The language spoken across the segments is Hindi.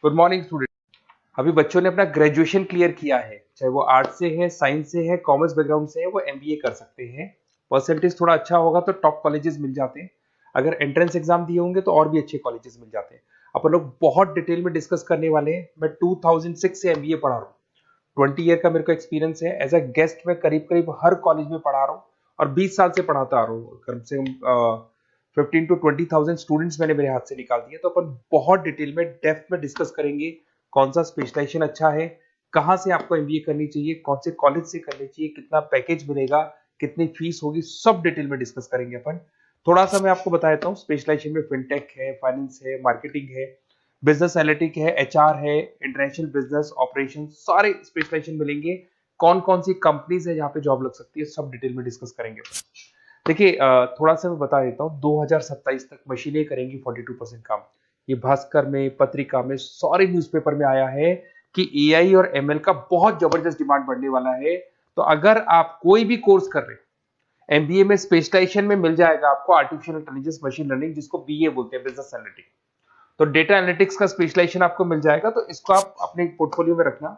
Good morning student. अभी बच्चों ने अपना ग्रेजुएशन क्लियर किया है, चाहे वो आर्ट्स से है, साइंस से है, कॉमर्स बैकग्राउंड से है, वो एमबीए कर सकते हैं। परसेंटेज थोड़ा अच्छा होगा तो टॉप कॉलेजेस मिल जाते हैं। अगर एंट्रेंस एग्जाम दिए होंगे तो और भी अच्छे कॉलेजेस मिल जाते हैं। अपन लोग बहुत डिटेल में डिस्कस करने वाले हैं। मैं 2006 से एमबीए पढ़ा रहा हूँ। 20 ईयर का मेरे को एक्सपीरियंस है। एज अ गेस्ट मैं करीब करीब हर कॉलेज में पढ़ा रहा हूँ और 20 साल से पढ़ाता आ रहा हूँ। कम से कम 15 to 20,000 स्टूडेंट्स मैंने मेरे हाथ से निकाल दिए। तो अपन बहुत डिटेल में डेप्थ में डिस्कस करेंगे कौन सा स्पेशलाइजेशन अच्छा है, कहाँ से आपको एमबीए करनी चाहिए, कौन से कॉलेज से करनी चाहिए, कितना पैकेज मिलेगा, कितनी फीस होगी, सब डिटेल में डिस्कस करेंगे अपन। थोड़ा सा मैं आपको बता देता हूँ। स्पेशलाइजेशन में फिनटेक है, फाइनेंस है, मार्केटिंग है, बिजनेस एनालिटिक है, एचआर है, इंटरनेशनल बिजनेस ऑपरेशन, सारे स्पेशलाइजेशन मिलेंगे। कौन कौन सी कंपनीज है जहाँ पे जॉब लग सकती है, सब डिटेल में डिस्कस करेंगे। देखिए, थोड़ा सा मैं बता देता हूँ। 2027 तक मशीनें करेंगी 42% काम। ये भास्कर में, पत्रिका में, सारे न्यूज़पेपर में आया है कि एआई और एमएल का बहुत जबरदस्त डिमांड बढ़ने वाला है। तो अगर आप कोई भी कोर्स कर रहे हैं, एमबीए में स्पेशलाइजेशन में मिल जाएगा आपको आर्टिफिशियल इंटेलिजेंस, मशीन लर्निंग, जिसको बीए बोलते हैं, बिजनेस एनालिटिक्स। तो डेटा एनालिटिक्स का स्पेशलाइजेशन आपको मिल जाएगा, तो इसको आप अपने पोर्टफोलियो में रखना।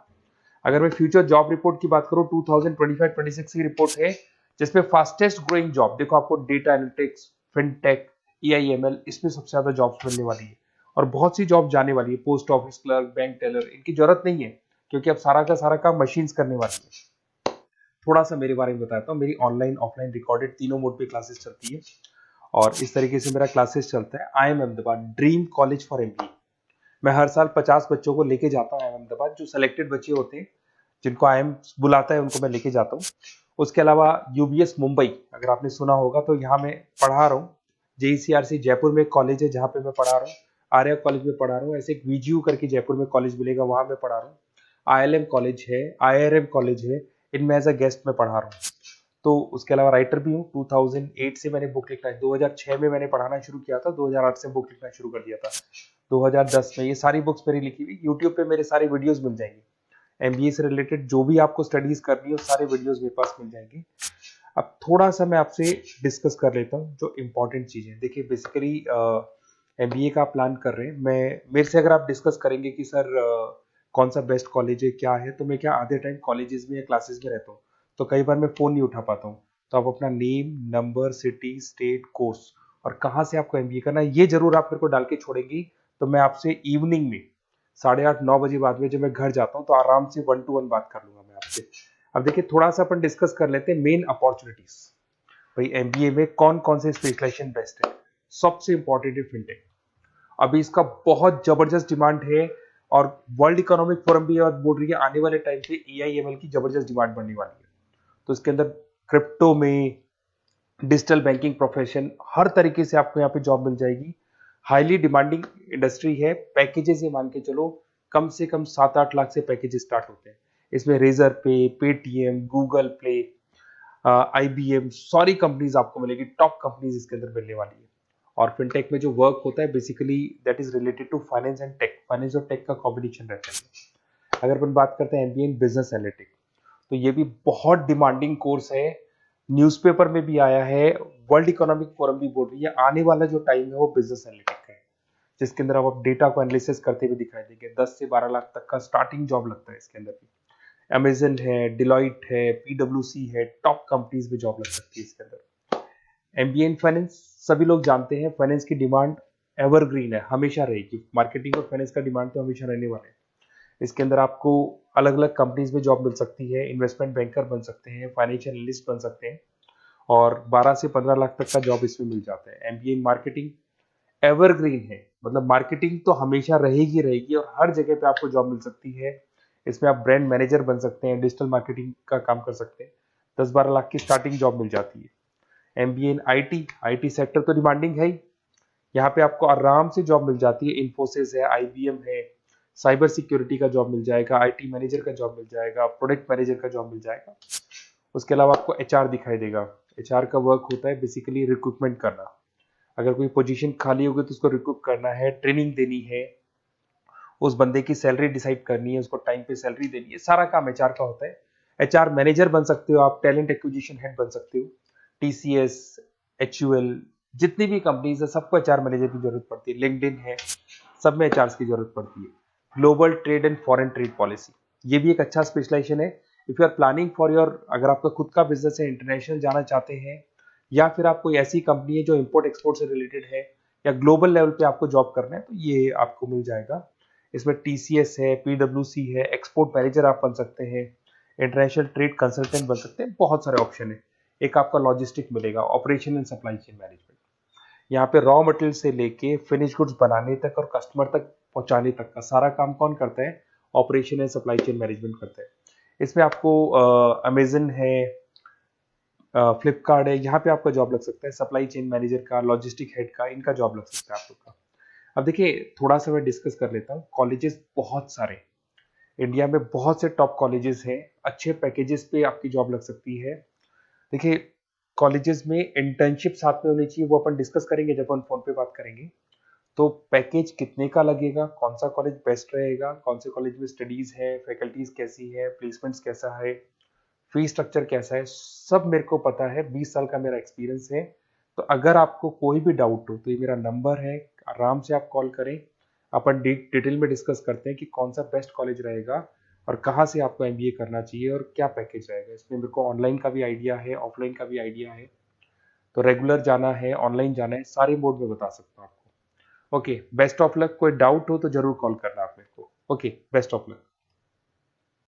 अगर मैं फ्यूचर जॉब रिपोर्ट की बात करूं, 2025-26 की रिपोर्ट है, जिसमें फास्टेस्ट ग्रोइंग जॉब देखो आपको डेटा एनालिटिक्स, फिनटेक, एआईएमएल, इसमें सबसे ज्यादा जॉब्स मिलने वाली है। और बहुत सी जॉब जाने वाली है। Post office clerk, bank teller, इनकी जरूरत नहीं है क्योंकि अब सारा का सारा काम मशीन्स करने वाली है। थोड़ा सा मेरे बारे में बताता हूँ। मेरी ऑनलाइन ऑफलाइन रिकॉर्डेड तीनों मोड पे क्लासेस चलती है और इस तरीके से मेरा क्लासेस चलता है। I am Ahmedabad dream college for MBA. मैं हर साल 50 बच्चों को लेके जाता हूँ अहमदाबाद। जो सिलेक्टेड बच्चे होते हैं, जिनको आईएम बुलाता है, उनको मैं लेके जाता हूँ। उसके अलावा यूबीएस मुंबई, अगर आपने सुना होगा, तो यहाँ मैं पढ़ा रहा हूँ। जेईसीआरसी जयपुर में एक कॉलेज है जहाँ पे मैं पढ़ा रहा हूँ। आर्या कॉलेज में पढ़ा रहा हूँ। ऐसे एक वीजीयू करके जयपुर में कॉलेज मिलेगा, वहां मैं पढ़ा रहा हूँ। आईएलएम कॉलेज है, आईआरएम कॉलेज है, इनमें एज अ गेस्ट में पढ़ा रहा हूँ। तो उसके अलावा राइटर भी हूँ। 2008 से मैंने बुक लिखना, 2006 में मैंने पढ़ाना शुरू किया था, 2008 से बुक लिखना शुरू कर दिया था। 2010 में ये सारी बुक्स मेरी लिखी हुई यूट्यूब पे मेरे सारे वीडियोस मिल जाएंगे। एमबीए से रिलेटेड जो भी आपको स्टडीज करनी हो, सारे वीडियोस मेरे पास मिल जाएंगे। अब थोड़ा सा मैं आपसे डिस्कस कर लेता हूँ जो इंपॉर्टेंट चीजें। देखिए, बेसिकली एमबीए का प्लान कर रहे हैं, मैं मेरे से अगर आप डिस्कस करेंगे कि सर कौन सा बेस्ट कॉलेज है, क्या है, तो मैं क्या आधे टाइम कॉलेजेस में या क्लासेस में रहता हूँ, तो कई बार मैं फोन नहीं उठा पाता हूँ। तो आप अपना name, number, city, state, course और कहाँ से आपको एमबीए करना है, ये जरूर आप मेरे को डाल के छोड़ेंगी। तो मैं आपसे इवनिंग में 8:30-9 बजे बाद में जब मैं घर जाता हूँ, तो आराम से 1 to 1 बात कर लूंगा मैं आपसे। अब देखिए, थोड़ा सा अपन डिस्कस कर लेते हैं मेन अपॉर्चुनिटीज। भाई, एमबीए में कौन कौन से स्पेशलाइजेशन बेस्ट है। सबसे इंपॉर्टेंट है फिनटेक। अभी इसका बहुत जबरदस्त डिमांड है और वर्ल्ड इकोनॉमिक फोरम भी बोल रही है आने वाले टाइम पे एआईएमएल की जबरदस्त डिमांड बढ़ने वाली है। तो इसके अंदर क्रिप्टो में, डिजिटल बैंकिंग प्रोफेशन, हर तरीके से आपको यहाँ पे जॉब मिल जाएगी। हाईली डिमांडिंग इंडस्ट्री है। पैकेजेस ये मान के चलो, कम से कम 7-8 लाख से पैकेजेस स्टार्ट होते हैं। इसमें रेजर पे, पेटीएम, गूगल प्ले, आईबीएम, सारी कंपनीज आपको मिलेगी। टॉप कंपनीज इसके अंदर मिलने वाली है। और फिनटेक में जो वर्क होता है, basically that is related to finance and tech. Finance और टेक का कॉम्बिनेशन रहता है। अगर अपन बात करते हैं एमबीए इन बिजनेस एनालिटिक्स, तो ये भी बहुत डिमांडिंग कोर्स है। न्यूज़पेपर में भी आया है, वर्ल्ड इकोनॉमिक फोरम भी बोल रही है आने वाला जो टाइम है वो बिजनेस एनालिटिक्स का है, जिसके अंदर आप डेटा को एनालिसिस करते हुए दिखाई देंगे। 10 से 12 लाख तक का स्टार्टिंग जॉब लगता है इसके अंदर भी। अमेजन है, डिलॉइट है, पीडब्ल्यूसी है, टॉप कंपनीज में जॉब लग सकती है इसके अंदर। एमबीए इन फाइनेंस, सभी लोग जानते हैं फाइनेंस की डिमांड एवरग्रीन है, हमेशा रहेगी। मार्केटिंग और फाइनेंस का डिमांड तो हमेशा रहने वाला है। इसके अंदर आपको अलग अलग कंपनीज में जॉब मिल सकती है। इन्वेस्टमेंट बैंकर बन सकते हैं, फाइनेंशियल एनालिस्ट बन सकते हैं और 12 से 15 लाख तक का जॉब इसमें मिल जाता है। एमबीए इन मार्केटिंग एवरग्रीन है, मतलब मार्केटिंग तो हमेशा रहेगी रहेगी और हर जगह पे आपको जॉब मिल सकती है। इसमें आप ब्रांड मैनेजर बन सकते हैं, डिजिटल मार्केटिंग का काम कर सकते हैं। 10-12 लाख की स्टार्टिंग जॉब मिल जाती है। MBA in IT, IT sector तो डिमांडिंग है ही। यहाँ पे आपको आराम से जॉब मिल जाती है। इन्फोसिस है, आईबीएम है, साइबर सिक्योरिटी का जॉब मिल जाएगा, आईटी मैनेजर का जॉब मिल जाएगा, प्रोडक्ट मैनेजर का जॉब मिल जाएगा। उसके अलावा आपको एचआर दिखाई देगा। एचआर का वर्क होता है बेसिकली रिक्रूटमेंट करना। अगर कोई पोजीशन खाली होगी तो उसको रिक्रूट करना है, ट्रेनिंग देनी है, उस बंदे की सैलरी डिसाइड करनी है, उसको टाइम पे सैलरी देनी है, सारा काम एचआर का होता है। एचआर मैनेजर बन सकते हो आप, टैलेंट एक्विजिशन हेड बन सकते हो। टीसीएस, एचयूएल, जितनी भी कंपनीज है सबको एचआर मैनेजर की जरूरत पड़ती है। लिंक्डइन है, सब में एचआर की जरूरत पड़ती है। Global trade and foreign trade policy, ये भी एक अच्छा स्पेशलाइजेशन है। If you are planning for your, अगर आपका खुद का बिजनेस है, इंटरनेशनल जाना चाहते हैं, या फिर आप कोई ऐसी कंपनी है जो इंपोर्ट एक्सपोर्ट से रिलेटेड है, या ग्लोबल लेवल पे आपको जॉब करना है, तो ये आपको मिल जाएगा। इसमें टीसीएस है, पीडब्ल्यूसी है, एक्सपोर्ट मैनेजर आप बन सकते हैं, इंटरनेशनल ट्रेड कंसल्टेंट बन सकते हैं, बहुत सारे ऑप्शन है। एक आपका लॉजिस्टिक मिलेगा, operation and supply chain management, यहाँ पे रॉ मटेरियल से लेके फिनिश गुड्स बनाने तक और कस्टमर तक पहुंचाने तक का सारा काम कौन करता है? Operation and supply chain management करता है। इसमें आपको अमेजन है, फ्लिपकार्ट है, यहाँ पे आपका जॉब लग सकता है, सप्लाई चेन मैनेजर का, लॉजिस्टिक हेड का, इनका जॉब लग सकता है आप लोग का। अब देखिए, थोड़ा सा मैं डिस्कस कर लेता हूँ। कॉलेजेस बहुत सारे, इंडिया में बहुत से टॉप कॉलेजेस हैं, अच्छे पैकेजेस पे आपकी जॉब लग सकती है। देखिए, कॉलेजेस में इंटर्नशिप साथ में होनी चाहिए, वो अपन डिस्कस करेंगे जब अपन फोन पे बात करेंगे। तो पैकेज कितने का लगेगा, कौन सा कॉलेज बेस्ट रहेगा, कौन से कॉलेज में स्टडीज है, फैकल्टीज कैसी है, प्लेसमेंट्स कैसा है, फी स्ट्रक्चर कैसा है, सब मेरे को पता है, 20 साल का मेरा एक्सपीरियंस है। तो अगर आपको कोई भी डाउट हो तो ये मेरा नंबर है, आराम से आप कॉल करें, अपन डिटेल में डिस्कस करते हैं कि कौन सा बेस्ट कॉलेज रहेगा और कहाँ से आपको एमबीए करना चाहिए और क्या पैकेज रहेगा। इसमें मेरे को ऑनलाइन का भी आइडिया है, ऑफलाइन का भी आइडिया है, तो रेगुलर जाना है, ऑनलाइन जाना है, सारे मोड में बता सकता हूँ आपको। Okay, best of luck. कोई डाउट हो तो जरूर कॉल करना आप मेरे को। Okay, best of luck.